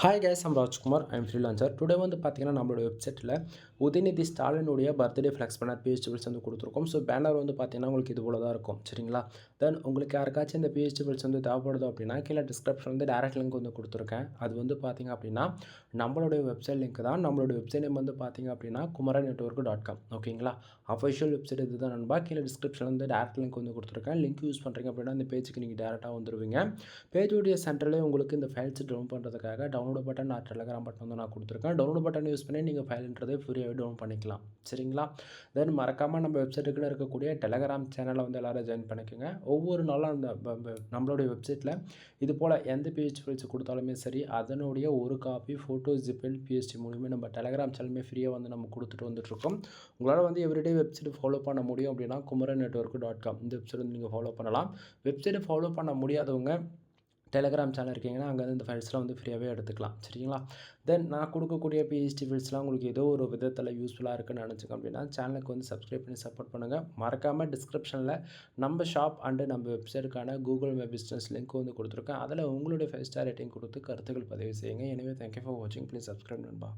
Hi guys, I'm Rajkumar. I'm freelancer. Today வந்து பார்த்தீங்கன்னா நம்மளோட வெப்சைட்டில் உதயநிதி ஸ்டாலினுடைய பர்த்டே ஃப்ளெக்ஸ் பேனர் பிஹெச்டிபிள்ஸ் வந்து கொடுத்துருக்கோம். ஸோ பேனர் வந்து பார்த்தீங்கன்னா உங்களுக்கு இது போல தான் இருக்கும். சரிங்களா? தென் உங்களுக்கு யாருக்காச்சும் இந்த பிஹெச்டிபிள்ஸ் வந்து தேவைப்படுது அப்படின்னா கீழே டிஸ்கிரிப்ஷன் வந்து டேரக்ட் லிங்க் வந்து கொடுத்துருக்கேன். அது வந்து பார்த்தீங்க அப்படின்னா நம்மளுடைய வெப்சைட் லிங்க் தான். நம்மளோட வெப்சைட் நேம் வந்து பார்த்தீங்க அப்படின்னா kumaranetwork.com. ஓகேங்களா? அஃபிஷியல் வெப்சைட் இது தான் நண்பா. கீழே டிஸ்கிரிப்ஷனில் வந்து டேரக்ட் லிங்க் வந்து கொடுத்துருக்கேன். லிங்க் யூஸ் பண்ணுறீங்க அப்படின்னா இந்த பேஜுக்கு நீங்கள் டேரெக்டாக வந்துடுவீங்க. பேஜுடைய சென்டர்லேயே உங்களுக்கு இந்த ஃபைல்ஸ் டவுன் பண்ணுறதுக்காக டவுன்லோட் பட்டன் டெலகிராம் பட்டன் வந்து நான் கொடுத்துருக்கேன். டவுன்லோட் பட்டன் யூஸ் பண்ணி நீங்கள் ஃபைல்ன்றதை ஃப்ரீயாகவே டவுன் பண்ணிக்கலாம். சரிங்களா? தென் மறக்காமல் நம்ம வெப்சைட்டுக்குள்ளே இருக்கக்கூடிய டெலகிராம் சேனலை வந்து எல்லோரும் ஜாயின் பண்ணிக்கோங்க. ஒவ்வொரு நாளும் அந்த நம்மளுடைய வெப்சைட்டில் இது போல் எந்த பிஹெச்டி ஃபைல்ஸ் கொடுத்தாலுமே சரி, அதனுடைய ஒரு காப்பி ஃபோட்டோ ஜிப்பில் பிஹெச்டி மூலியமாக நம்ம டெலகிராம் சேனலுமே ஃப்ரீயாக வந்து நம்ம கொடுத்துட்டு வந்துட்டுருக்கோம். உங்களால் வந்து எவ்ரிடே வெப்சைட் ஃபாலோ பண்ண முடியும் அப்படின்னா kumaranetwork.com இந்த வெப்சைட் வந்து நீங்கள் ஃபாலோ பண்ணலாம். வெப்சைட்டை ஃபாலோ பண்ண முடியாதவங்க டெலகிராம் சேனல் இருக்கீங்கன்னா அங்கே வந்து இந்த ஃபைல்ஸ்லாம் வந்து ஃப்ரீயாகவே எடுத்துக்கலாம். சரிங்களா? தென் நான் கொடுக்கக்கூடிய பிஹெச்டி ஃபைல்ஸ்லாம் உங்களுக்கு ஏதோ ஒரு விதத்தில் யூஸ்ஃபுல்லாக இருக்குன்னு நினச்சிங்க அப்படின்னா சேனலுக்கு வந்து சப்ஸ்கிரைப் பண்ணி சப்போர்ட் பண்ணுங்கள். மறக்காமல் டிஸ்கிரிப்ஷனில் நம்ம ஷாப் அண்டு நம்ம வெப்சைட்டுக்கான கூகுள் மை பிஸ்னஸ் லிங்க் வந்து கொடுத்துருக்கேன். அதில் உங்களுடைய 5 ஸ்டார் ரேட்டிங் கொடுத்து கருத்துக்கள் பதிவு செய்யுங்க. எனவே தேங்க்யூ ஃபார் வாட்சிங். ப்ளீஸ் சப்ஸ்கிரைப் நண்பா.